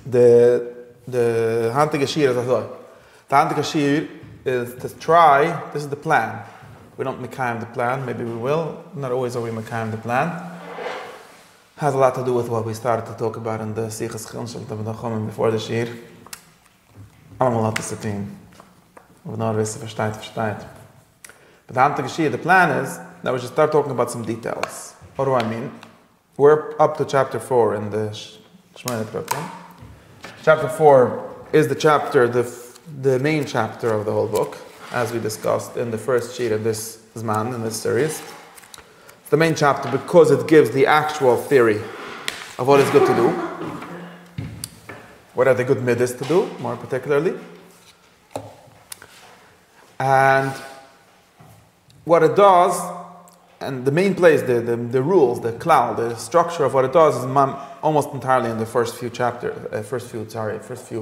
the Hantige Shir is also. The Hantige Shir is to try, this is the plan. We don't mekayem the plan, maybe we will. Not always are we mekayem the plan. Has a lot to do with what we started to talk about in the Sichas Chilshel before the Shir. Allemaal hat es team. Of not wissen, versteht. But the Hantige Shir, the plan is that we should start talking about some details. What do I mean? We're up to chapter 4 in the Shemona Prakim. Chapter 4 is the chapter, the main chapter of the whole book, as we discussed in the first sheet of this Zman, in this series. It's the main chapter because it gives the actual theory of what is good to do. What are the good midas to do, more particularly. And what it does, and the main place, the rules, the klal, the structure of what it does is almost entirely in the first few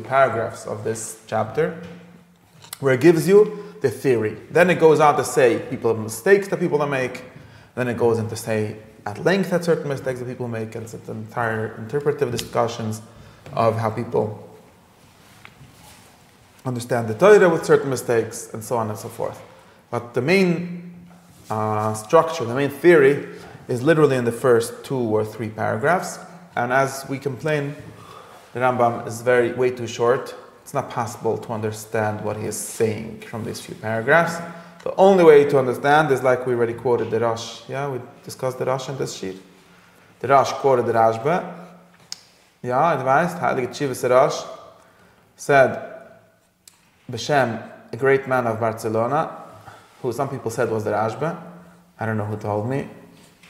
paragraphs of this chapter, where it gives you the theory. Then it goes on to say mistakes that people make. Then it goes into say at length at certain mistakes that people make, and it's an entire interpretive discussions of how people understand the Torah with certain mistakes, and so on and so forth. But the main structure, the main theory, is literally in the first 2 or 3 paragraphs. And as we complain, the Rambam is way too short. It's not possible to understand what he is saying from these few paragraphs. The only way to understand is like we already quoted the Rosh. Yeah, we discussed the Rosh in this sheet. The Rosh quoted the Rashba. Yeah, advised, Heilige Chivas Rosh said, Beshem, a great man of Barcelona, who some people said was the Rashba. I don't know who told me,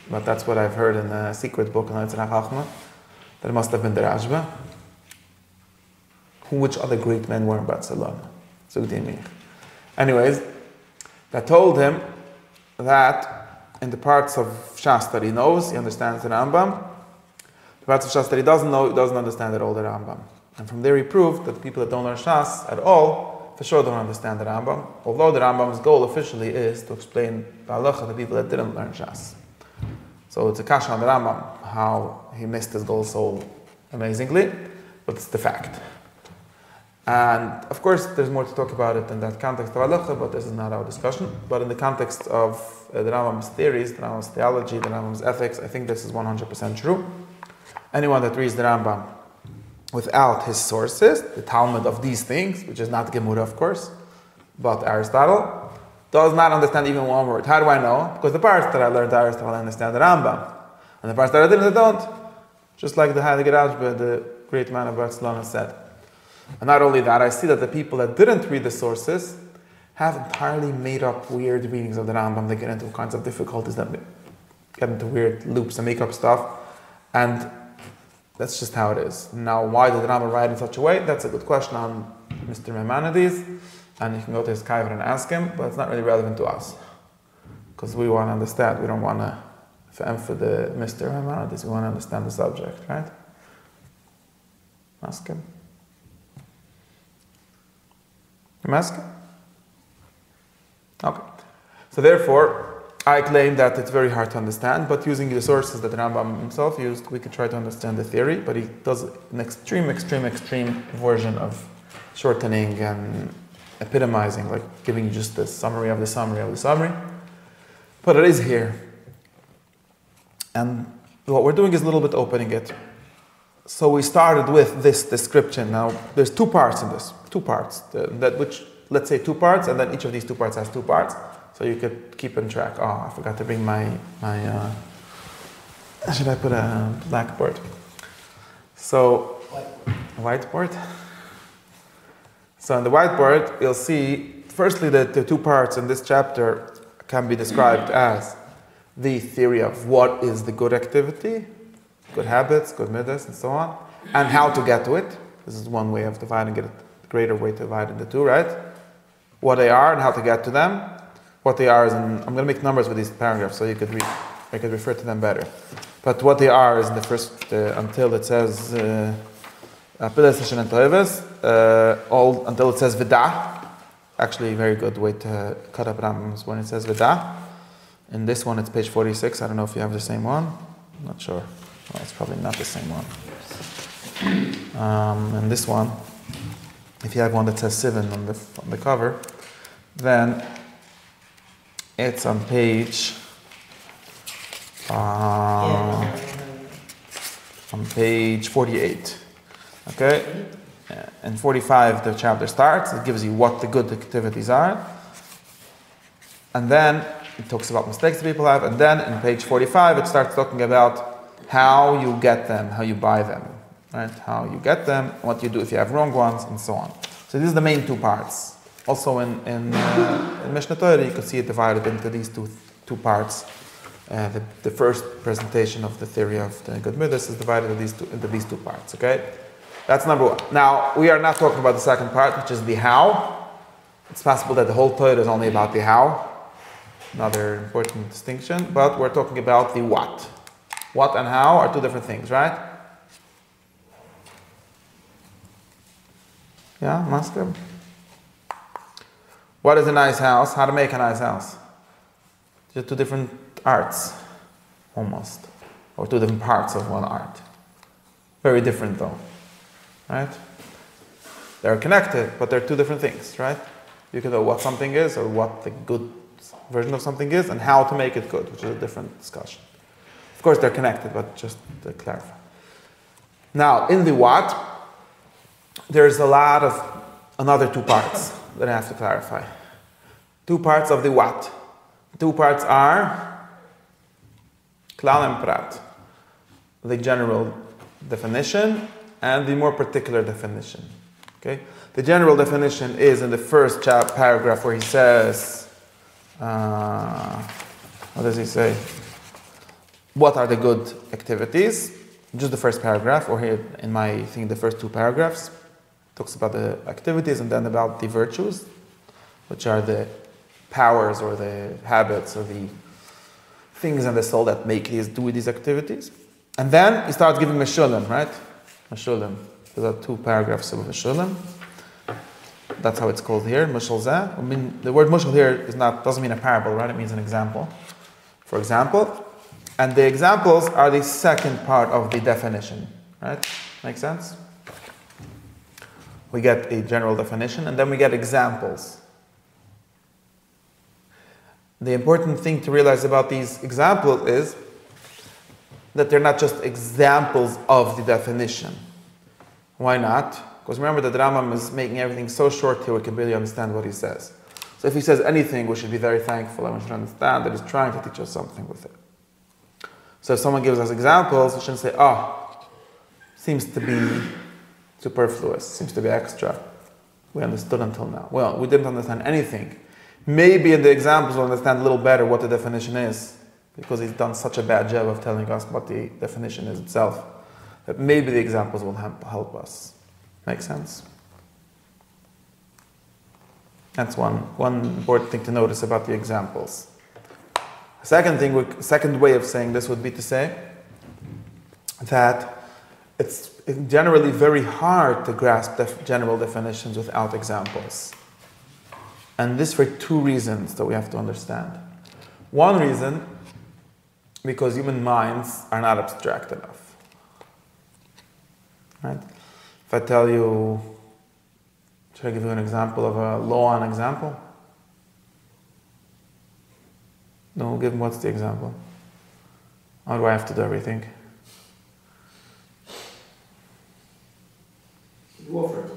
but that's what I've heard in a secret book in Yitzhak Chachma, that it must have been the Rashba. Which other great men were in Barcelona? Anyways, that told him that in the parts of Shas that he knows, he understands the Rambam. The parts of Shas that he doesn't know, he doesn't understand at all the Rambam. And from there he proved that the people that don't learn Shas at all, for sure don't understand the Rambam, although the Rambam's goal officially is to explain the halacha to people that didn't learn Shas. So it's a kasha on the Rambam, how he missed his goal so amazingly, but it's the fact. And of course, there's more to talk about it in that context of halacha, but this is not our discussion. But in the context of the Rambam's theories, the Rambam's theology, the Rambam's ethics, I think this is 100% true. Anyone that reads the Rambam without his sources, the Talmud of these things, which is not Gemara, of course, but Aristotle, does not understand even one word. How do I know? Because the parts that I learned Aristotle, I understand the Rambam. And the parts that I didn't, I don't. Just like the Heilige Rashba, the great man of Barcelona, said. And not only that, I see that the people that didn't read the sources have entirely made up weird readings of the Rambam. They get into all kinds of difficulties, that get into weird loops and make up stuff. And that's just how it is. Now, why did the Rambam write in such a way? That's a good question on Mr. Maimonides. And you can go to his kaiver and ask him, but it's not really relevant to us. Because we want to understand. We don't want to for the Mr. Maimonides. We want to understand the subject, right? Ask him. Ask him? Okay. So therefore, I claim that it's very hard to understand, but using the sources that the Rambam himself used, we could try to understand the theory, but he does an extreme version of shortening and epitomizing, like giving you just the summary of the summary of the summary. But it is here. And what we're doing is a little bit opening it. So we started with this description. Now, there's 2 parts in this. 2 parts. Let's say 2 parts, and then each of these 2 parts has 2 parts. So you could keep in track. Oh, I forgot to bring my should I put a blackboard? So, whiteboard. So on the whiteboard, you'll see, firstly, that the 2 parts in this chapter can be described as the theory of what is the good activity, good habits, good midas, and so on, and how to get to it. This is one way of dividing it, a greater way to divide into 2, right? What they are and how to get to them. What they are is, I'm going to make numbers with these paragraphs so you could refer to them better. But what they are is in the first, until it says, until it says Veda. Actually, a very good way to cut up Rambams when it says Veda. In this one, it's page 46. I don't know if you have the same one. I'm not sure. Well, it's probably not the same one. And this one, if you have one that says Sivan on the cover, then it's on page on page 48. Okay? In 45 the chapter starts, it gives you what the good activities are. And then it talks about mistakes that people have, and then in page 45 it starts talking about how you get them, how you buy them, right? How you get them, what you do if you have wrong ones, and so on. So these are the main two parts. Also in Mishnah Torah you can see it divided into these two parts. The first presentation of the theory of the good midas is divided into these two parts. Okay, that's number one. Now we are not talking about the second part, which is the how. It's possible that the whole Torah is only about the how. Another important distinction, but we're talking about the what. What and how are two different things, right? Yeah, Masker? What is a nice house? How to make a nice house? Just two different arts, almost. Or two different parts of one art. Very different though, right? They're connected, but they're two different things, right? You can know what something is or what the good version of something is and how to make it good, which is a different discussion. Of course they're connected, but just to clarify. Now, in the what, there's a lot of another two parts that I have to clarify. Two parts of the what. Two parts are klal and prat, the general definition and the more particular definition. Okay? The general definition is in the first paragraph where he says, what does he say? What are the good activities? Just the first paragraph, or here in my thing, the first two paragraphs, talks about the activities and then about the virtues, which are the powers or the habits or the things in the soul that make do these activities. And then he starts giving Meshulim, right? Meshulim. There are two paragraphs of Meshulim. That's how it's called here, Mushal Zeh. I mean, the word Mushal here doesn't mean a parable, right? It means an example. For example. And the examples are the second part of the definition, right? Make sense? We get a general definition and then we get examples. The important thing to realize about these examples is that they're not just examples of the definition. Why not? Because remember that the Rambam is making everything so short here we can barely understand what he says. So if he says anything, we should be very thankful and we should understand that he's trying to teach us something with it. So if someone gives us examples, we shouldn't say, seems to be superfluous, seems to be extra. We understood until now. Well, we didn't understand anything. Maybe in the examples we'll understand a little better what the definition is, because he's done such a bad job of telling us what the definition is itself, that maybe the examples will help us. Make sense? That's one important thing to notice about the examples. Second way of saying this would be to say that it's generally very hard to grasp general definitions without examples. And this for two reasons that we have to understand. One reason, because human minds are not abstract enough. Right? If I tell you, should I give you an example of a law, an example? No, give him what's the example? How do I have to do everything? Go for it.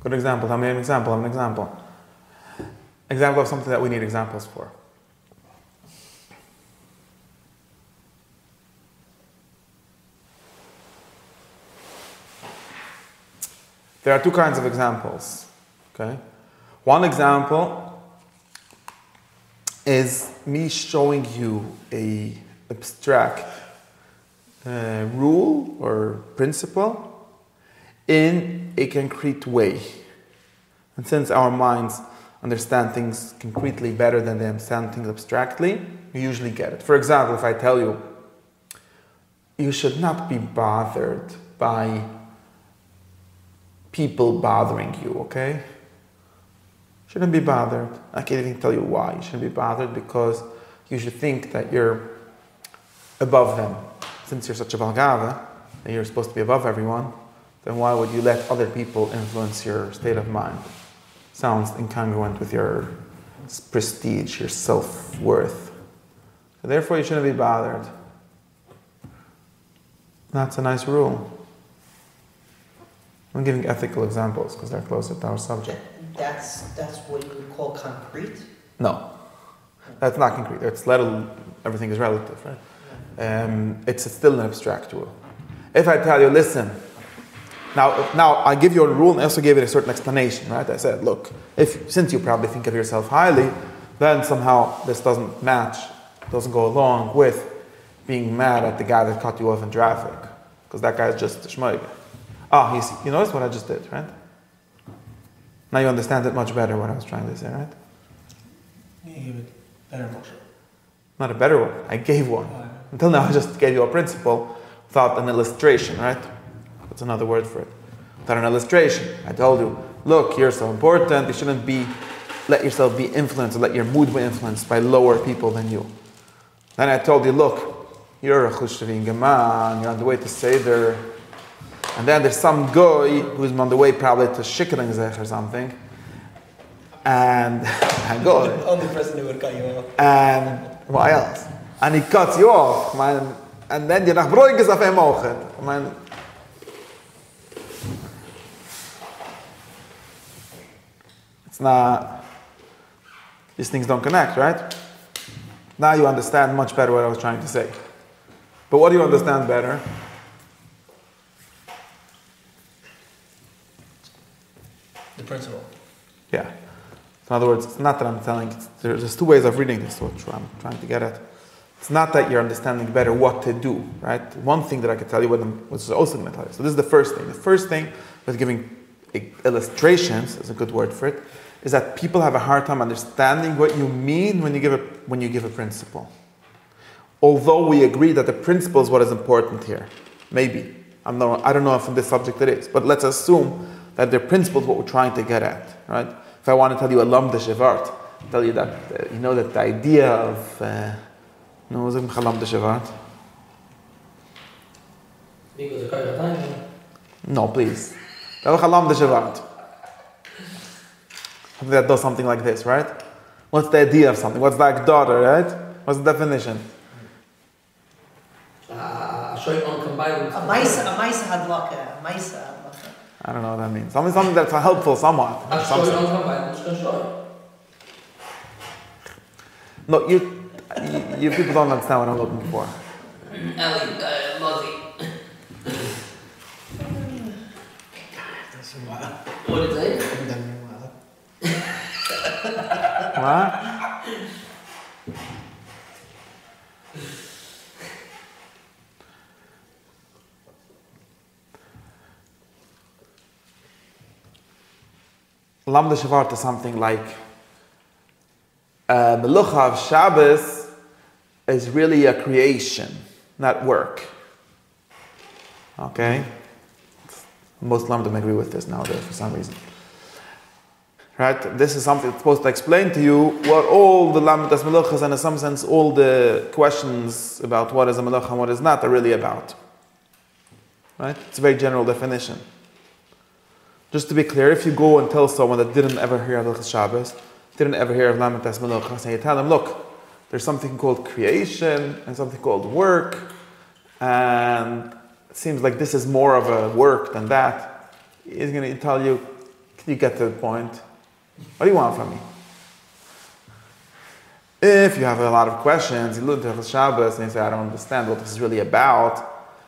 Good example. Tell me an example of an example. Example of something that we need examples for. There are two kinds of examples. Okay? One example is me showing you a abstract rule or principle in a concrete way. And since our minds understand things concretely better than they understand things abstractly, we usually get it. For example, if I tell you you should not be bothered by people bothering you, okay? Shouldn't be bothered. I can't even tell you why. You shouldn't be bothered because you should think that you're above them. Since you're such a Balgava, and you're supposed to be above everyone, then why would you let other people influence your state of mind? Sounds incongruent with your prestige, your self-worth. So therefore, you shouldn't be bothered. That's a nice rule. I'm giving ethical examples because they're closer to our subject. That's what you would call concrete? No, that's not concrete. It's everything is relative, right? It's still an abstract rule. If I tell you, listen, now I give you a rule and I also gave it a certain explanation, right? I said, look, since you probably think of yourself highly, then somehow this doesn't match, doesn't go along with being mad at the guy that cut you off in traffic, because that guy is just a shmoig. You notice what I just did, right? Now you understand it much better what I was trying to say, right? You gave it better motion. Not a better one. I gave one. Until now I just gave you a principle without an illustration, right? That's another word for it. Without an illustration. I told you, look, you're so important, you shouldn't let yourself be influenced or let your mood be influenced by lower people than you. Then I told you, look, you're a Chushavin Gaman, you're on the way to Seder. And then there's some guy who's on the way probably to Shikring Zech or something. And go. Only person who would cut you off. And why else? And he cuts you off. And then you're nach Broiges auf him auch. It's not, these things don't connect, right? Now you understand much better what I was trying to say. But what do you understand better? The principle. Yeah. In other words, it's not that I'm telling, there's two ways of reading this, which I'm trying to get at. It's not that you're understanding better what to do, right? One thing that I could tell you, which is also going to tell you. So this is the first thing. The first thing with giving illustrations, is a good word for it, is that people have a hard time understanding what you mean when you give a principle. Although we agree that the principle is what is important here. Maybe. I don't know if in this subject it is, but let's assume that the principle is what we're trying to get at, right? If I want to tell you a lam de shevart, tell you that, that the idea of, lam de shevart? No, please. Lam de shevart. That does something like this, right? What's the idea of something? What's like daughter, right? What's the definition? A maisa hadlaka. I don't know what that means. Something that's helpful somewhat. No, you people don't understand what I'm looking for. What is it? What? Lam de Shavart is something like Melucha of Shabbos is really a creation, not work. Okay? Most Lamdim agree with this nowadays for some reason. Right? This is something that's supposed to explain to you what all the Lamdas Meluchas and in some sense all the questions about what is a Melucha and what is not are really about. Right? It's a very general definition. Just to be clear, if you go and tell someone that didn't ever hear of Hilchos Shabbos, didn't ever hear of Lamdas Meluchas, and you tell them, look, there's something called creation and something called work, and it seems like this is more of a work than that. He's going to tell you, can you get to the point? What do you want from me? If you have a lot of questions, you look at Hilchos Shabbos and you say, I don't understand what this is really about.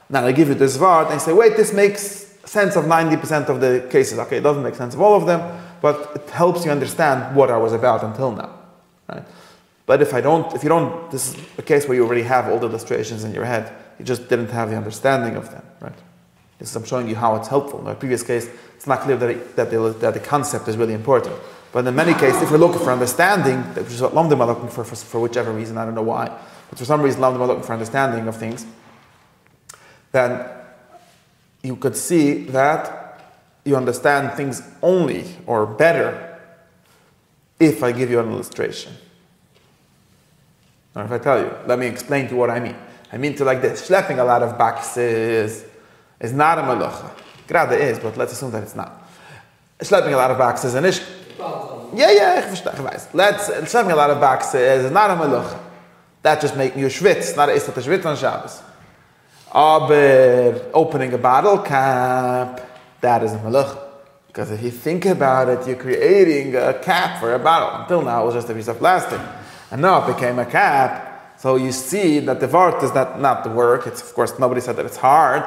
Now I give you this vart and you say, wait, this makes sense of 90% of the cases. Okay, it doesn't make sense of all of them, but it helps you understand what I was about until now. Right? But if you don't, this is a case where you already have all the illustrations in your head. You just didn't have the understanding of them, right? This is, I'm showing you how it's helpful. In the previous case, it's not clear that the concept is really important. But in many cases, if we're looking for understanding, which is what Lamdim are looking for whichever reason, I don't know why, but for some reason Lamdim are looking for understanding of things, then you could see that you understand things only or better if I give you an illustration. Or if I tell you, let me explain to you what I mean. I mean to like this. Schlepping a lot of boxes is not a melacha. Grade is, but let's assume that it's not. Schlepping a lot of boxes and ich schlepping a lot of boxes is not a melacha. That just makes you schwitz, not a istat schwitz on Shabbos. Aber opening a bottle cap, that is a melacha. Because if you think about it, you're creating a cap for a bottle. Until now, it was just a piece of plastic. And now it became a cap. So you see that the vart is not the work. It's, of course, nobody said that it's hard.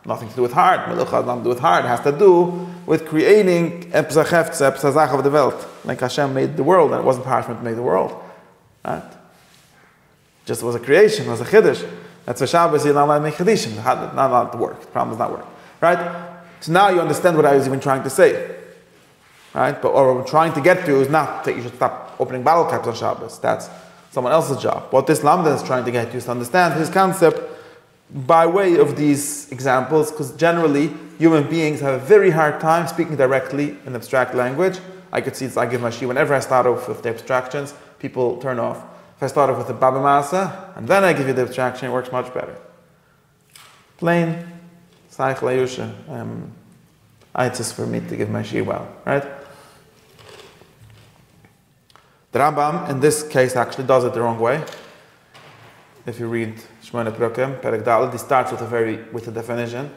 Nothing to do with hard. Melacha has nothing to do with hard. It has to do with creating a psachach of the world. Like Hashem made the world, and it wasn't punishment to make the world. Right? Just was a creation, it was a chiddush. That's why Shabbos, you're not allowed to make chiddishim. Not allowed to work. The problem does not work. Right? So now you understand what I was even trying to say. Right? But what we're trying to get to is not that you should stop opening bottle caps on Shabbos. That's someone else's job. What this Lamda is trying to get you is to understand his concept by way of these examples, because generally human beings have a very hard time speaking directly in abstract language. I could see it's I give my shi. Whenever I start off with the abstractions, people turn off. If I start off with the Baba Masa, and then I give you the abstraction, it works much better. Plain, Saich Layusha. It's just for me to give my shi well, right? The Rambam, in this case, actually does it the wrong way. If you read Shmona Prokem, Perek Daled, he starts with a definition,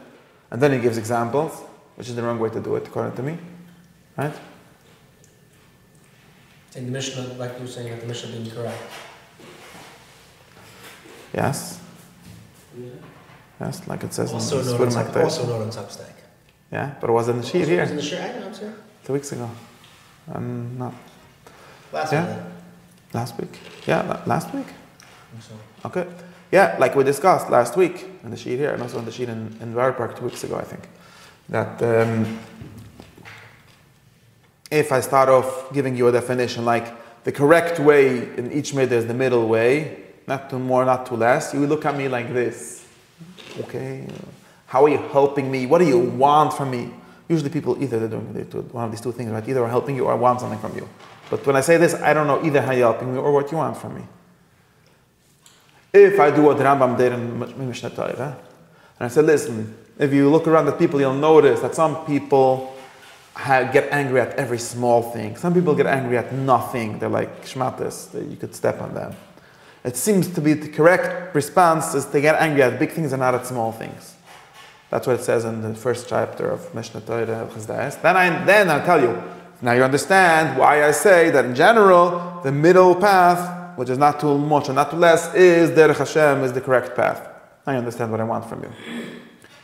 and then he gives examples, which is the wrong way to do it, according to me. Right? In the Mishnah, like you were saying, that the Mishnah being correct. Yes. Yes, like it says also in not on Substack. Yeah, but it was in the sheet here. It was in the sheet, I know, sir. 2 weeks ago. No. Last week. Last week. Yeah, last week? I think so. Okay. Yeah, like we discussed last week in the sheet here, and also in the sheet in Vara Park 2 weeks ago, I think. That if I start off giving you a definition like the correct way in each midah is the middle way, not too more, not too less, you will look at me like this. Okay, how are you helping me? What do you want from me? Usually people either they're doing one of these two things, right? Either I'm helping you or I want something from you. But when I say this, I don't know either how you're helping me or what you want from me. If I do what the Rambam did in Mishnah Torah, and I said, listen, if you look around at people, you'll notice that some people get angry at every small thing. Some people get angry at nothing. They're like shmatas, that you could step on them. It seems to be the correct response is to get angry at big things and not at small things. That's what it says in the first chapter of Mishnah Torah. Then I'll tell you. Now you understand why I say that in general, the middle path, which is not too much and not too less, is Derech Hashem, is the correct path. Now you understand what I want from you.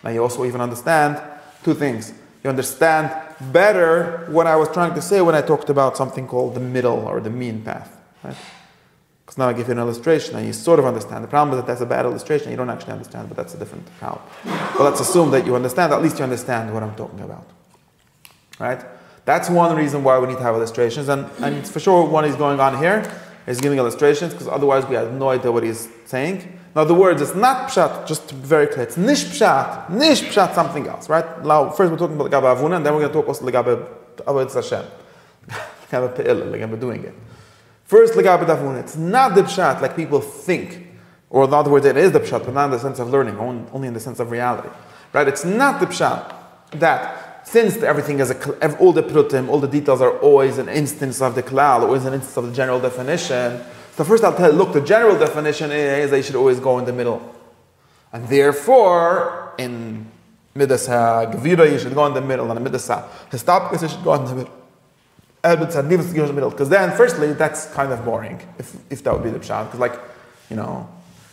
Now you also even understand two things. You understand better what I was trying to say when I talked about something called the middle or the mean path. Right? Because now I give you an illustration and you sort of understand. The problem is that that's a bad illustration, you don't actually understand, but that's a different problem. But let's assume that you understand, at least you understand what I'm talking about. Right? That's one reason why we need to have illustrations, and for sure one is going on here is giving illustrations, because otherwise we have no idea what he's saying. In other words, it's not pshat, just to be very clear, it's nish pshat something else, right? Now, first we're talking about Legabe Avuna, and then we're going to talk also Legabe Avodas Hashem. Legabe Pe'il, Legabe doing it. First Legabe Avuna, it's not the pshat like people think, or in other words, it is the pshat, but not in the sense of learning, only in the sense of reality. Right? It's not the pshat that since everything is all the prutim, all the details are always an instance of the klal, always an instance of the general definition. So first I'll tell you, look, the general definition is that you should always go in the middle. And therefore, in midas ha-gevira, you should go in the middle, and in midas ha-histapkes, you should go in the middle. Because then, firstly, that's kind of boring, if that would be the pshat. Because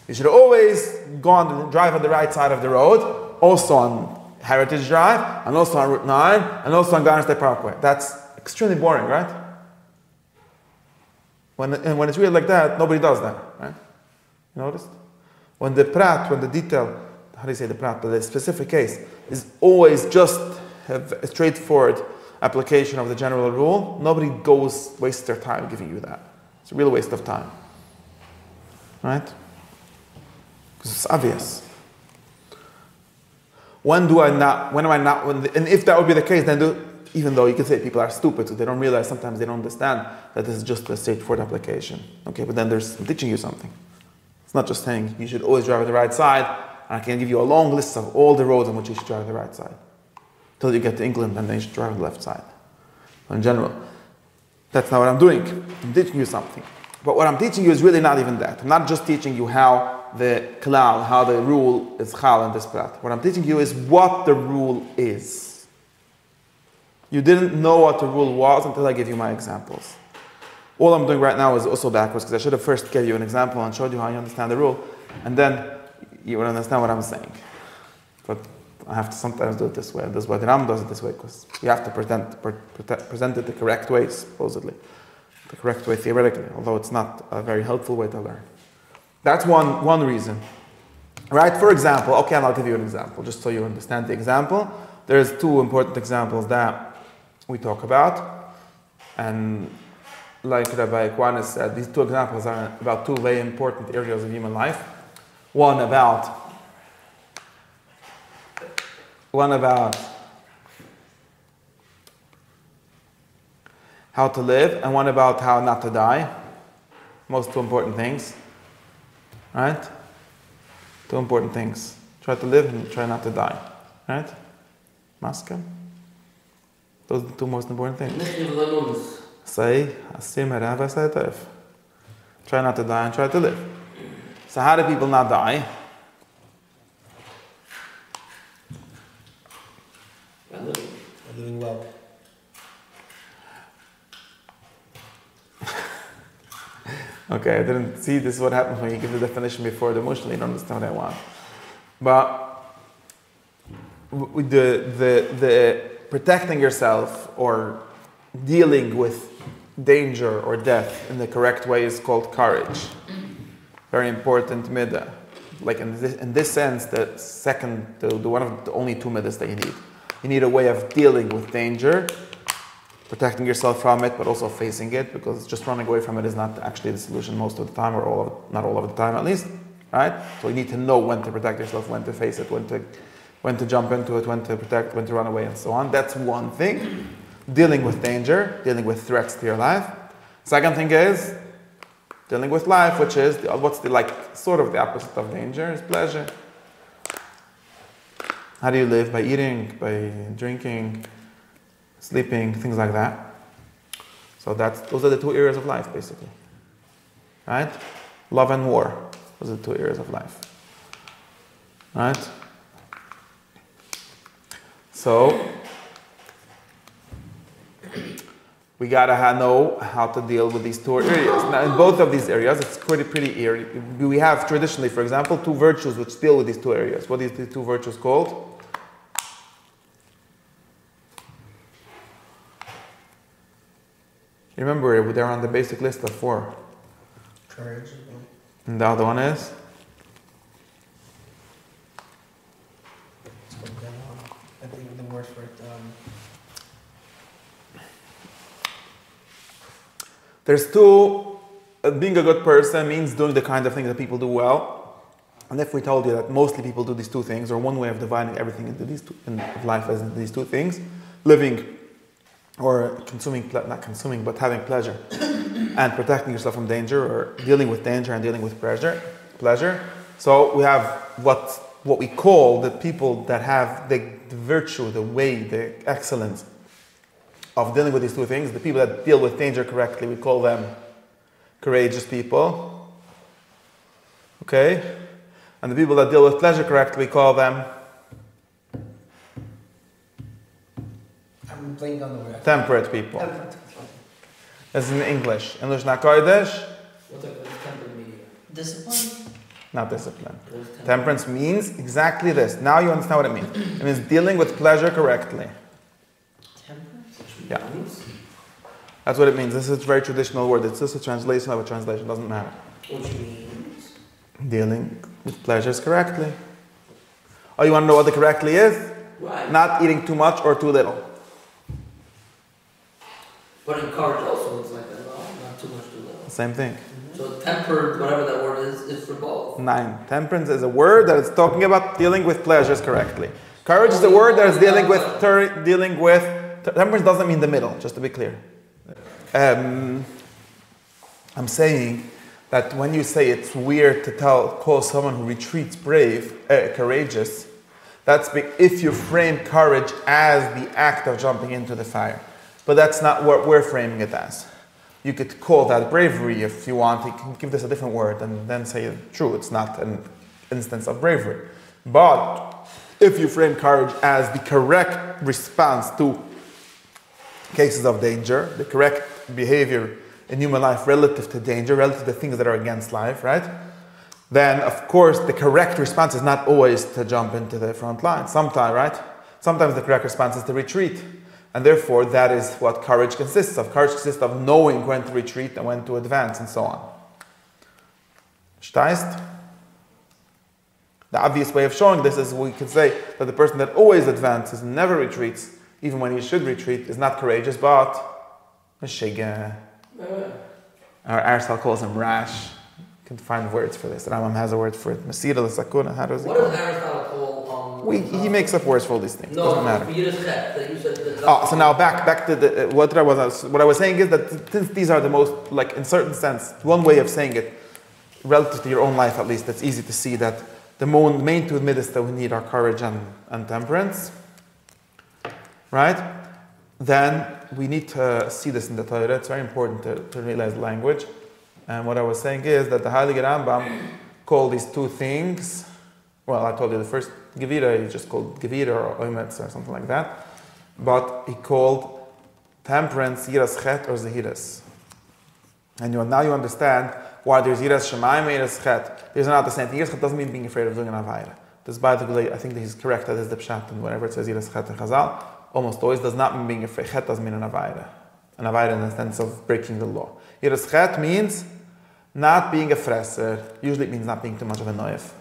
you should always drive on the right side of the road, also on Heritage Drive, and also on Route 9, and also on Garden State Parkway. That's extremely boring, right? When it's really like that, nobody does that, right? You noticed? When the detail, how do you say the prat, but the specific case is always just a straightforward application of the general rule, nobody wastes their time giving you that. It's a real waste of time. Right? Because it's obvious. When am I not, and if that would be the case, then even though you could say people are stupid, so they don't realize, sometimes they don't understand that this is just a straightforward application. Okay, but then I'm teaching you something. It's not just saying you should always drive at the right side, and I can give you a long list of all the roads on which you should drive the right side. Till you get to England, and then you should drive the left side. In general, that's not what I'm doing. I'm teaching you something. But what I'm teaching you is really not even that. I'm not just teaching you how the klal, how the rule is chal in this prat. What I'm teaching you is what the rule is. You didn't know what the rule was until I give you my examples. All I'm doing right now is also backwards, because I should have first gave you an example and showed you how you understand the rule, and then you will understand what I'm saying. But I have to sometimes do it this way. This is why the Ram does it this way, because you have to present it the correct way, supposedly. The correct way theoretically, although it's not a very helpful way to learn. That's one reason. Right? For example, okay, and I'll give you an example, just so you understand the example. There's two important examples that we talk about, and like Rabbi Kwan said, these two examples are about two very important areas of human life. One about how to live, and one about how not to die. Most two important things, right? Two important things. Try to live and try not to die, right? Maska? Those are the two most important things. Say, try not to die and try to live. So how do people not die? By living well. Okay, I didn't see this is what happens when you give the definition before the mushal, you don't understand what I want. But with the protecting yourself or dealing with danger or death in the correct way is called courage. Very important midah. Like in this sense, the one of the only two midahs that you need. You need a way of dealing with danger, protecting yourself from it, but also facing it, because just running away from it is not actually the solution most of the time, or not all of the time at least, right? So you need to know when to protect yourself, when to face it, when to jump into it, when to protect, when to run away, and so on. That's one thing. Dealing with danger, dealing with threats to your life. Second thing is dealing with life, which is sort of the opposite of danger, is pleasure. How do you live? By eating, by drinking, sleeping, things like that. So those are the two areas of life, basically. Right? Love and war. Those are the two areas of life. Right? So we gotta know how to deal with these two areas. Now, in both of these areas, it's pretty area. We have traditionally, for example, two virtues which deal with these two areas. What is these two virtues called? Remember, they're on the basic list of 4. Courage. And the other one is? I think the word for it. There's two. Being a good person means doing the kind of things that people do well. And if we told you that mostly people do these two things, or one way of dividing everything into these two in life as into these two things, living or consuming, not consuming, but having pleasure and protecting yourself from danger, or dealing with danger and dealing with pleasure. So we have what we call the people that have the virtue, the way, the excellence of dealing with these two things. The people that deal with danger correctly, we call them courageous people. Okay? And the people that deal with pleasure correctly, we call them I'm blanking on the word. temperate people. Temperate. As in English. English not Kodesh. What does temperance mean? Discipline. Not discipline. What does temperance Temperance means exactly this. Now you understand what it means. It means dealing with pleasure correctly. Temperance? Yeah. means? That's what it means. This is a very traditional word. It's just a translation of a translation. It doesn't matter. Which means? Dealing with pleasures correctly. Oh, you want to know what the correctly is? Right. Not eating too much or too little. But in courage also it's like that, no? Not too much, too little. Same thing. So tempered, whatever that word is for both. 9. Temperance is a word that is talking about dealing with pleasures correctly. Courage is a word that is dealing with temperance doesn't mean the middle, just to be clear. I'm saying that when you say it's weird to call someone who retreats courageous, that's if you frame courage as the act of jumping into the fire. But that's not what we're framing it as. You could call that bravery if you want. You can give this a different word and then say, true, it's not an instance of bravery. But if you frame courage as the correct response to cases of danger, the correct behavior in human life relative to danger, relative to things that are against life, right? Then, of course, the correct response is not always to jump into the front line. Sometimes, right? Sometimes the correct response is to retreat. And therefore, that is what courage consists of. Courage consists of knowing when to retreat and when to advance and so on. Steist? The obvious way of showing this is we could say that the person that always advances and never retreats, even when he should retreat, is not courageous, but Meshiga. Or Aristotle calls him rash. You can find words for this. Rambam has a word for it. Masira l'sakuna. How does he What does Aristotle call? He makes up words for all these things. No, doesn't matter. So now back to what I was saying is that since these are the most, like in certain sense, one way of saying it, relative to your own life at least, it's easy to see that the main two midas that we need are courage and temperance, right? Then we need to see this in the Torah. It's very important to realize language. And what I was saying is that the Heilige Rambam called these two things, well, I told you the first Gevira, he just called Gevira or Oimetz or something like that. But he called temperance Yiras Chet or Zehiras. And now you understand why there's Yiras Shemayim and Yiras Chet. These are not the same thing. Yiras Chet doesn't mean being afraid of doing an Avayra. This, by the way, I think that he's correct, that is the Pshat, and whenever it says Yiras Chet in Chazal, almost always does not mean being afraid. Chet doesn't mean an Avayra. An Avayra in the sense of breaking the law. Yiras Chet means not being a fresser. Usually it means not being too much of a noif,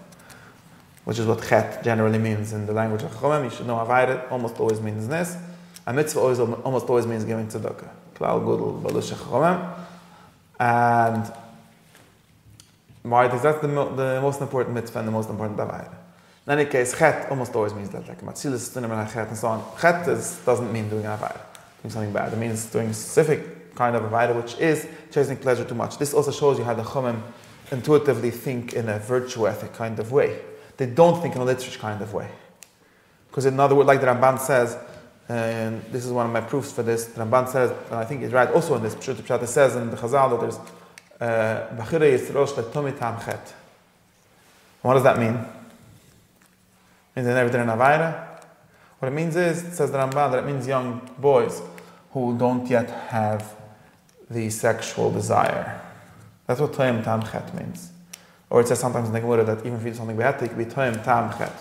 which is what Chet generally means in the language of Chachomim. You should know Avayra almost always means this. A mitzvah almost always means giving tzedakah. Klal Gudel Balush Chachomim. And why? Because that's the most important mitzvah and the most important Avayra. In any case, Chet almost always means that, like Matzilis, Tunim, and Chet, and so on. Chet doesn't mean doing an Avayra, doing something bad. It means doing a specific kind of Avayra, which is chasing pleasure too much. This also shows you how the Chomim intuitively think in a virtue ethic kind of way. They don't think in a literature kind of way. Because in other words, like the Ramban says, and this is one of my proofs for this, the Ramban says, and I think he's right also in this, Pshat, it says in the Chazal that there's Bachira Yisrosh Le'Tomi Tam Chet. What does that mean? It means they never did an Avayra. What it means is, it says the Ramban, that it means young boys who don't yet have the sexual desire. That's what Toim Tam Chet means. Or it says sometimes in the Gemara that even if you do something bad, it could be Toim Tam Chet.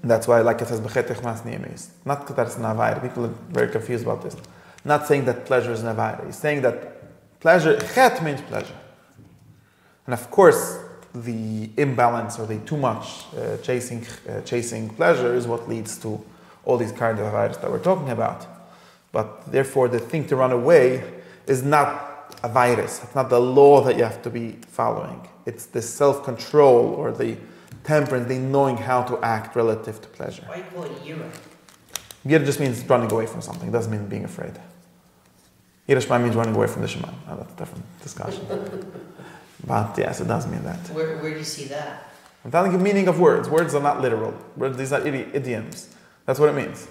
That's why, like it says, B'chetech mas niyamis. Not that it's an Avayra. People are very confused about this. Not saying that pleasure is an Avayra. He's saying that pleasure, Chet means pleasure. And of course, the imbalance or the too much chasing pleasure is what leads to all these kind of Avayras that we're talking about. But therefore, the thing to run away is not a virus. It's not the law that you have to be following. It's the self-control or the temperance, the knowing how to act relative to pleasure. Why do you call it Yira? Yira just means running away from something. It doesn't mean being afraid. Yira Shema means running away from the Shema. Oh, that's a different discussion. But yes, it does mean that. Where do you see that? I'm telling you meaning of words. Words are not literal. These are idioms. That's what it means.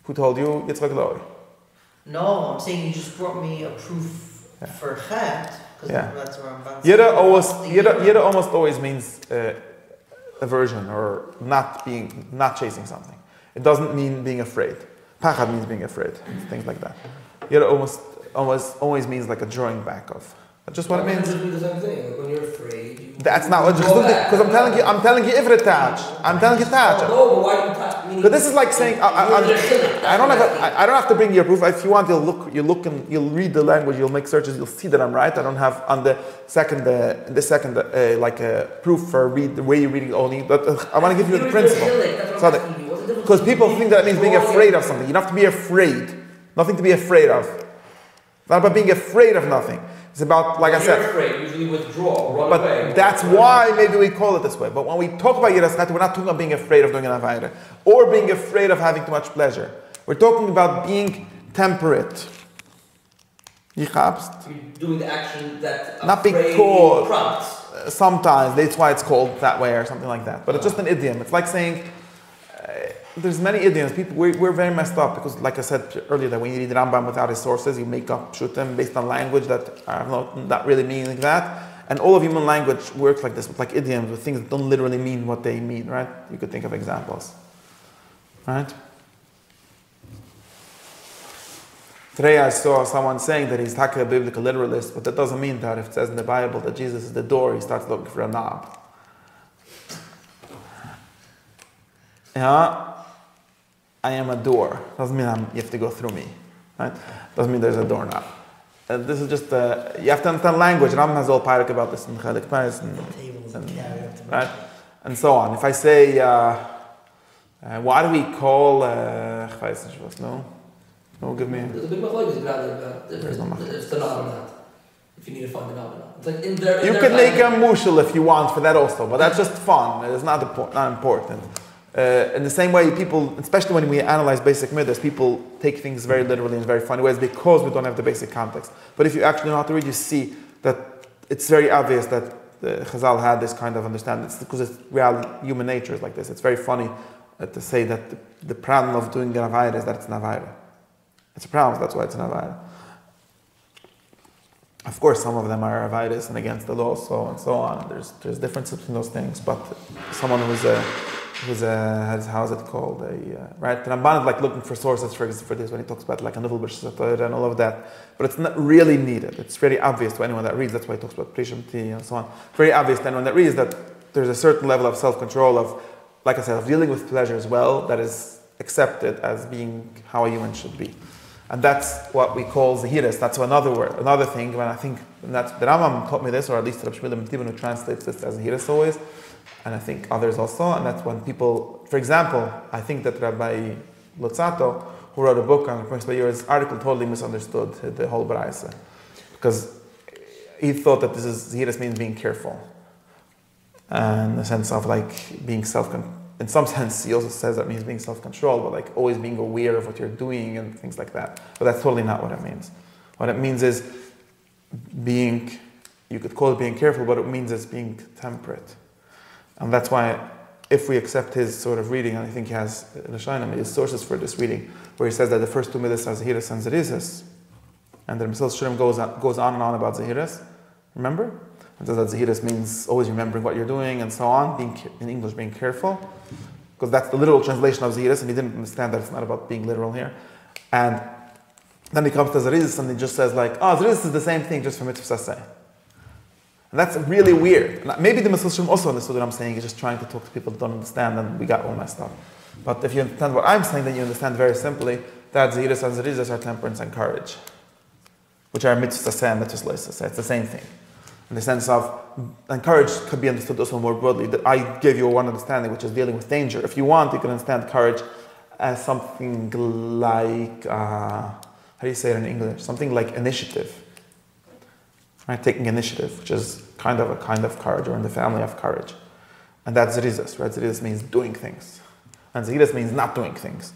Who told you? Yitzchak Loi. No, I'm saying you just brought me a proof for Chet, because that's where I'm about to Yira almost always means aversion or not chasing something. It doesn't mean being afraid. Pachad means being afraid. Things like that. Yira always means like a drawing back of. That's just what it means. Just do the same thing. Like when you're afraid. That's not what. Because I'm telling you if touch. I'm telling you touch. No, but why do you touch? Because this is like saying I don't have to bring your proof. If you want, you'll read the language. You'll make searches. You'll see that I'm right. I don't have on the second like a proof for the way you're reading only. But I want to give you the principle. Because people think that it means being afraid of something. You don't have to be afraid. Nothing to be afraid of. It's not about being afraid of nothing. It's about, like I said. You're afraid, usually withdraw, run away. But that's why maybe we call it this way. But when we talk about yiras chait, we're not talking about being afraid of doing an avayra or being afraid of having too much pleasure. We're talking about being temperate. You're doing the action that not because prompts. Sometimes that's why it's called that way or something like that. But it's just an idiom. It's like saying there's many idioms. People we're very messed up because, like I said earlier, that when you read Rambam without his sources, you make up shutim based on language that are not really meaning that. And all of human language works like this, with like idioms, with things that don't literally mean what they mean. Right? You could think of examples. Right? Today I saw someone saying that he's a biblical literalist, but that doesn't mean that if it says in the Bible that Jesus is the door, he starts looking for a knob. Yeah, I am a door. Doesn't mean you have to go through me. Right? Doesn't mean there's a doorknob. This is just, you have to understand language. Rambam has all parak about this in Chelik Pais right? And so on. If I say, why do we call, no, give me. There's a big machlokas about if the knob or not. If you need to find the knob or not. It's like in there. You could make a mushal if you want for that also, but that's just fun. It's not important. In the same way, people, especially when we analyze basic midas, people take things very literally in very funny ways because we don't have the basic context. But if you actually know how to read, you see that it's very obvious that Chazal had this kind of understanding. It's because it's real human nature is like this. It's very funny to say that the problem of doing an avayra is that it's an avayra. It's a problem, that's why it's an avayra. Of course, some of them are avayras and against the law, so and so on. There's differences between those things. But someone who's how's it called? Right? The Ramban is like looking for sources for this when he talks about like a novel and all of that. But it's not really needed. It's very obvious to anyone that reads. That's why he talks about prishamti and so on. Very obvious to anyone that reads that there's a certain level of self-control of, like I said, of dealing with pleasure as well that is accepted as being how a human should be. And that's what we call zahiras. That's another thing. When I think that's the Rambam taught me this, or at least Rabbi Shmuel Mtibin who translates this as zahiras always, and I think others also. And that's when people, for example, I think that Rabbi Lotzato, who wrote a book on Temperance and Courage, article totally misunderstood the whole beis, because he thought that zahiras means being careful, and in the sense of like being in some sense, he also says that means being self-controlled, but like always being aware of what you're doing and things like that. But that's totally not what it means. What it means is being, you could call it being careful, but it means it's being temperate. And that's why if we accept his sort of reading, and I think he has his sources for this reading, where he says that the first two midas are zahiras and zerizas, and the Mesilas Yesharim goes on and on about zahiras, remember? And so that zahiras means always remembering what you're doing and so on, being in English being careful, because that's the literal translation of zahiras, and he didn't understand that it's not about being literal here. And then he comes to zerizas and he just says like, oh, zerizas is the same thing just for mitzvah saseh. And that's really weird. And maybe the Mesilas Yesharim also understood what I'm saying, he's just trying to talk to people that don't understand, and we got all messed up. But if you understand what I'm saying, then you understand very simply that zahiras and zerizas are temperance and courage, which are mitzvah saseh and mitzvah lo saseh. It's the same thing. In the sense of, and courage could be understood also more broadly. That I gave you one understanding, which is dealing with danger. If you want, you can understand courage as something like, how do you say it in English? Something like initiative. Right? Taking initiative, which is kind of courage, or in the family of courage. And that's zerizas, right? Zerizas means doing things. And zahiras means not doing things.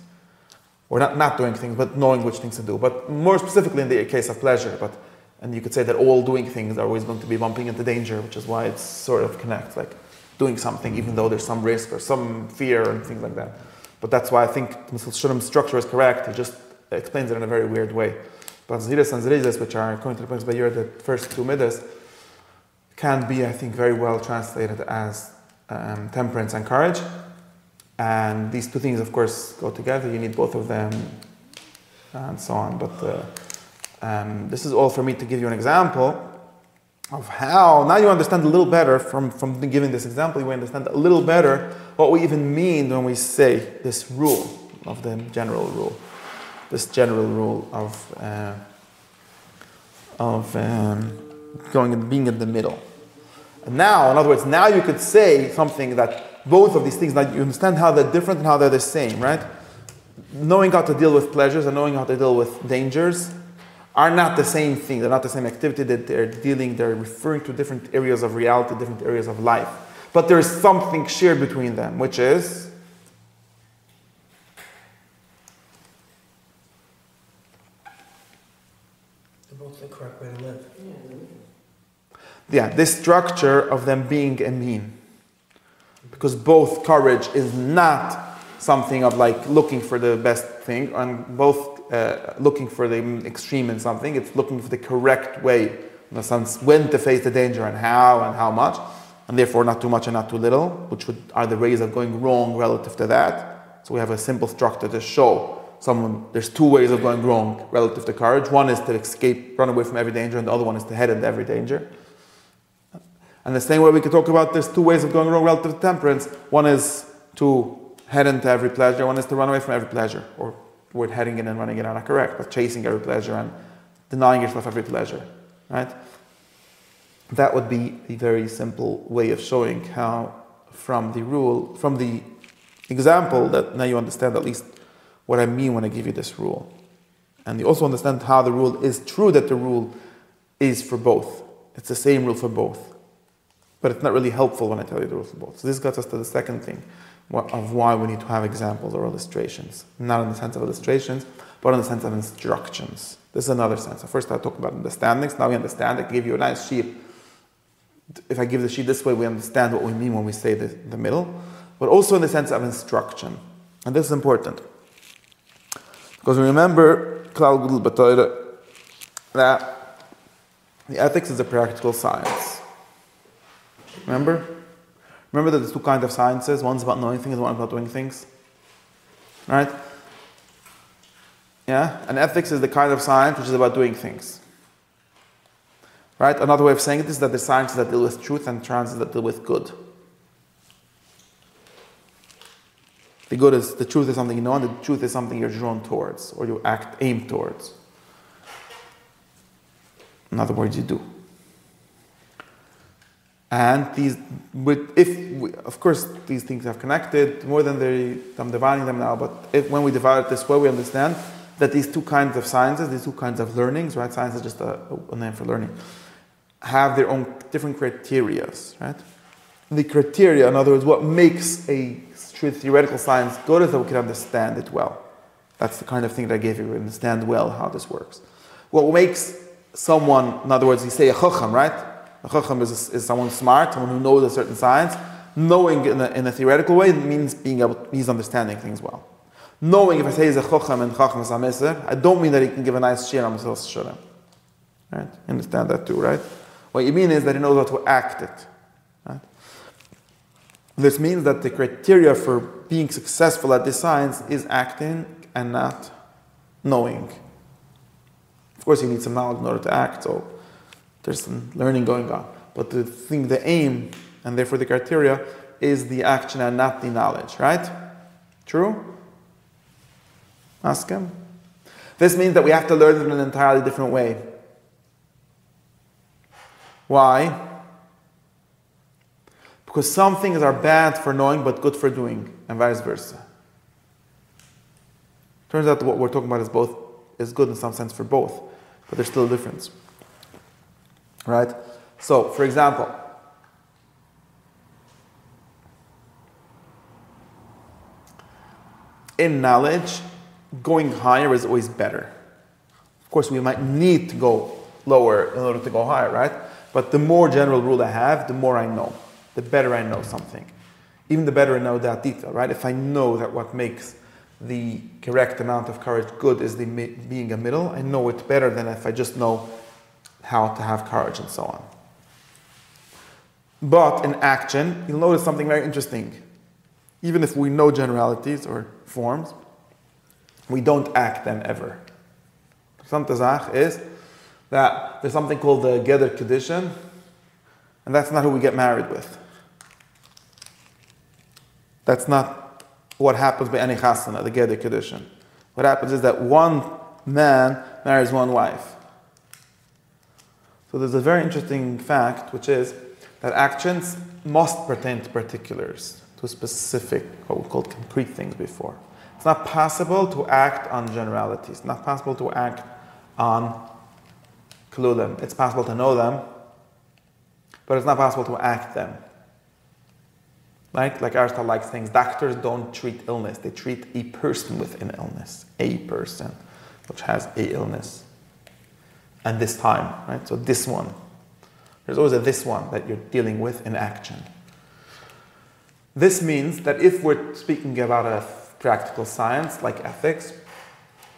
Or not doing things, but knowing which things to do. But more specifically in the case of pleasure, and you could say that all doing things are always going to be bumping into danger, which is why it's sort of connects, like doing something even though there's some risk or some fear and things like that. But that's why I think Mesilas Yesharim's structure is correct. He just explains it in a very weird way. But zahiras and zerizas, which are, according to the Temperance and Courage, the first two midas, can be, I think, very well translated as temperance and courage. And these two things, of course, go together. You need both of them and so on. But this is all for me to give you an example of how, now you understand a little better from giving this example, you understand a little better what we even mean when we say this rule of the general rule. This general rule of being in the middle. And now, in other words, now you could say something that both of these things, now you understand how they're different and how they're the same, right? Knowing how to deal with pleasures and knowing how to deal with dangers are not the same thing. They're not the same activity that they're referring to different areas of reality, different areas of life. But there is something shared between them, which is they're both the correct way to live. Yeah, this structure of them being a mean. Because both courage is not something of like looking for the best thing, and both looking for the extreme in something. It's looking for the correct way, in the sense when to face the danger and how much, and therefore not too much and not too little, which are the ways of going wrong relative to that. So we have a simple structure to show someone there's two ways of going wrong relative to courage. One is to escape, run away from every danger, and the other one is to head into every danger. And the same way we could talk about there's two ways of going wrong relative to temperance. One is to head into every pleasure, one is to run away from every pleasure, or word heading in and running in are not correct, but chasing every pleasure and denying yourself every pleasure, right? That would be a very simple way of showing how from the example that now you understand at least what I mean when I give you this rule. And you also understand how the rule is true, that the rule is for both. It's the same rule for both. But it's not really helpful when I tell you the rule for both. So this gets us to the second thing of why we need to have examples or illustrations. Not in the sense of illustrations, but in the sense of instructions. This is another sense. So first I talked about understandings. Now we understand. I gave you a nice sheet. If I give the sheet this way, we understand what we mean when we say the middle. But also in the sense of instruction. And this is important. Because remember, that the ethics is a practical science. Remember? Remember that there's two kinds of sciences. One's about knowing things, one's about doing things. Right? Yeah? And ethics is the kind of science which is about doing things. Right? Another way of saying it is that the sciences that deal with truth and sciences that deal with good. The good is, the truth is something you know, and the truth is something you're drawn towards, or you aim towards. In other words, you do. And of course, these things have connected more than I'm dividing them now, but when we divide it this way, we understand that these two kinds of sciences, these two kinds of learnings, right? Science is just a name for learning, have their own different criteria, right? The criteria, in other words, what makes a theoretical science good is that we can understand it well. That's the kind of thing that I gave you, we understand well how this works. What makes someone, in other words, you say a chacham, right? A chacham is someone smart, someone who knows a certain science. Knowing in a theoretical way means means understanding things well. Knowing, if I say he's a chacham and chacham is a meser, I don't mean that he can give a nice shir on himself shurim. Right? You understand that too, right? What you mean is that he knows how to act it. Right? This means that the criteria for being successful at this science is acting and not knowing. Of course, you need some knowledge in order to act, so there's some learning going on. But the aim, and therefore the criteria, is the action and not the knowledge, right? True? Ask him. This means that we have to learn it in an entirely different way. Why? Because some things are bad for knowing but good for doing, and vice versa. Turns out that what we're talking about is good in some sense for both, but there's still a difference. Right? So, for example, in knowledge, going higher is always better. Of course, we might need to go lower in order to go higher, right? But the more general rule I have, the more I know. The better I know something. Even the better I know that detail, right? If I know that what makes the correct amount of courage good is being a middle, I know it better than if I just know how to have courage and so on. But in action, you'll notice something very interesting. Even if we know generalities or forms, we don't act them ever. Samtazach is that there's something called the Geder Kedushin, and that's not who we get married with. That's not what happens by any chasana, the Geder Kedushin. What happens is that one man marries one wife. So there's a very interesting fact, which is that actions must pertain to particulars, to specific, what we called concrete things before. It's not possible to act on generalities. It's not possible to act on Klulim. It's possible to know them, but it's not possible to act them. Right? Like Aristotle likes things. Doctors don't treat illness. They treat a person with an illness. A person which has a illness. And this time, right? So this one. There's always a this one that you're dealing with in action. This means that if we're speaking about a practical science like ethics,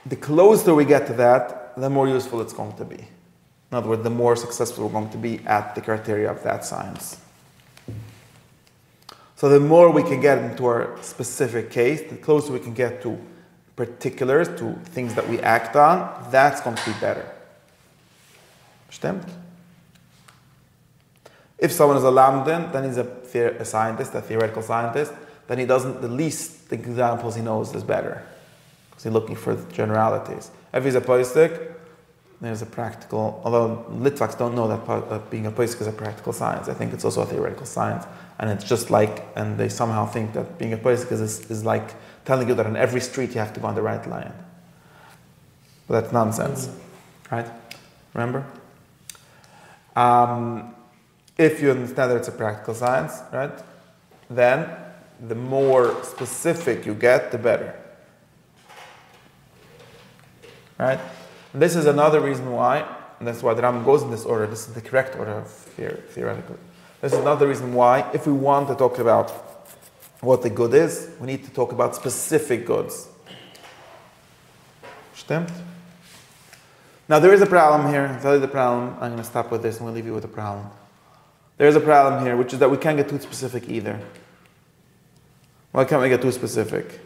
the closer we get to that, the more useful it's going to be. In other words, the more successful we're going to be at the criteria of that science. So the more we can get into our specific case, the closer we can get to particulars, to things that we act on, that's going to be better. Stimmt? If someone is a lamdan, then he's a scientist, a theoretical scientist, then he doesn't, the least examples he knows is better. Because he's looking for generalities. If he's a poistic, there's a practical, although Litvaks don't know that being a poistic is a practical science. I think it's also a theoretical science. And it's just like, and they somehow think that being a poistic is like telling you that on every street you have to go on the right line. But that's nonsense, right? Remember? If you understand that it's a practical science, right, then the more specific you get, the better. Right? And this is another reason why, and that's why the Rambam goes in this order. This is the correct order of theoretically. This is another reason why, if we want to talk about what the good is, we need to talk about specific goods. Stimmt? Now there is a problem here. I'll tell you the problem. I'm going to stop with this and we'll leave you with a problem. There is a problem here, which is that we can't get too specific either. Why can't we get too specific?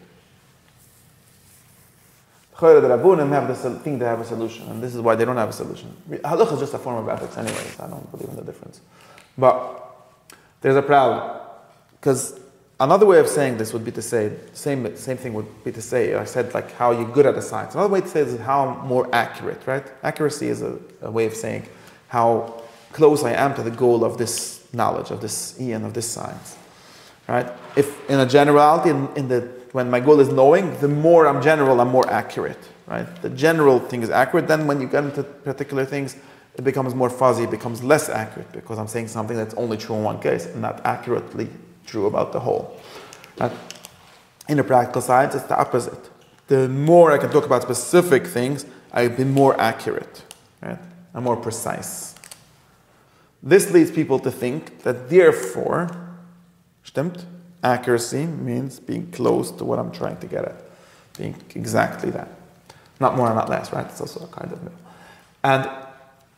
The Rabbunim have this thing to have a solution, and this is why they don't have a solution. Halakha is just a form of ethics anyways. I don't believe in the difference. But there's a problem. Because another way of saying this would be to say, same thing would be to say, I said like how you're good at a science. Another way to say this is how more accurate, right? Accuracy is a way of saying how close I am to the goal of this knowledge, of this Ian, of this science. Right? If in a generality, when my goal is knowing, the more I'm general, I'm more accurate. Right? The general thing is accurate, then when you get into particular things, it becomes more fuzzy, it becomes less accurate, because I'm saying something that's only true in one case and not accurately true about the whole. Right? In a practical science, it's the opposite. The more I can talk about specific things, I've been more accurate. Right? I'm more precise. This leads people to think that therefore, stimmt, accuracy means being close to what I'm trying to get at. Being exactly that. Not more, not less, right? It's also a kind of middle. And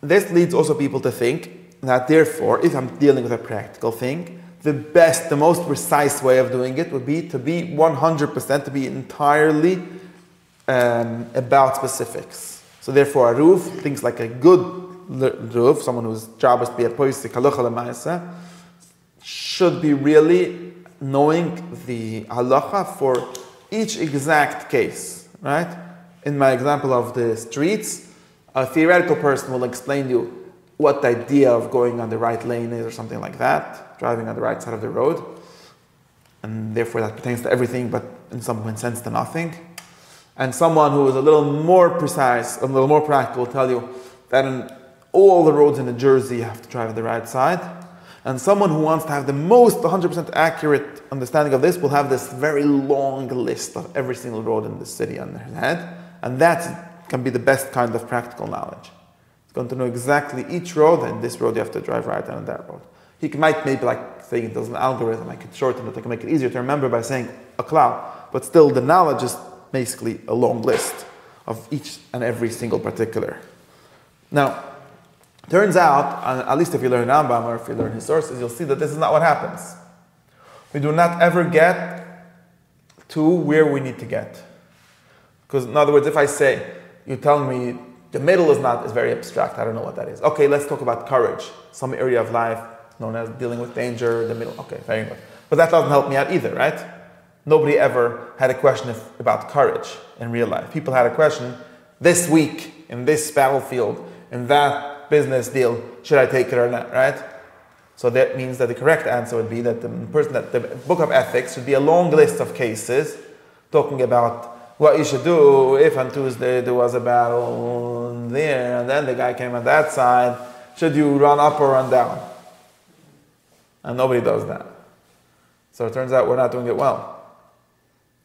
this leads also people to think that therefore, if I'm dealing with a practical thing, the best, the most precise way of doing it would be to be 100%, to be entirely about specifics. So therefore, a roof, things like a good roof, someone whose job is to be a poisik, halacha l'maaseh, should be really knowing the halacha for each exact case, right? In my example of the streets, a theoretical person will explain to you what the idea of going on the right lane is or something like that, driving on the right side of the road, and therefore that pertains to everything but in some sense to nothing. And someone who is a little more precise, a little more practical will tell you that in all the roads in New Jersey you have to drive on the right side. And someone who wants to have the most 100% accurate understanding of this will have this very long list of every single road in the city on their head. And that can be the best kind of practical knowledge. It's going to know exactly each road, and this road you have to drive right, and on that road. He might maybe like saying it does an algorithm, I could shorten it, I can make it easier to remember by saying a cloud. But still the knowledge is basically a long list of each and every single particular. Now, turns out, at least if you learn Rambam or if you learn his sources, you'll see that this is not what happens. We do not ever get to where we need to get. Because in other words, if I say, you tell me the middle is very abstract, I don't know what that is. Okay, let's talk about courage, some area of life known as dealing with danger, the middle. Okay, very good. But that doesn't help me out either, right? Nobody ever had a question about courage in real life. People had a question, this week, in this battlefield, in that business deal, should I take it or not, right? So that means that the correct answer would be that the book of ethics should be a long list of cases talking about what you should do if on Tuesday there was a battle from there, and then the guy came on that side, should you run up or run down? And nobody does that. So it turns out we're not doing it well.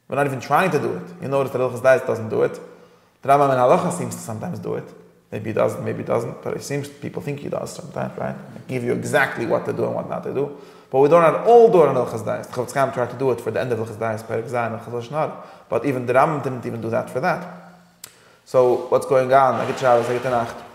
We're not even trying to do it. You notice that Hilchos Dais doesn't do it. The Rambam in Halacha seems to sometimes do it. Maybe he does, maybe he doesn't, but it seems people think he does sometimes, right? Give you exactly what to do and what not to do. But we don't at all do it on Hilchos Dais. The Chofetz Chaim tried to do it for the end of Hilchos Dais, Perek Zayin, Hilchos Shnar. But even the Rambam didn't even do that for that. So what's going on? I get Shabbos, I get Nacht.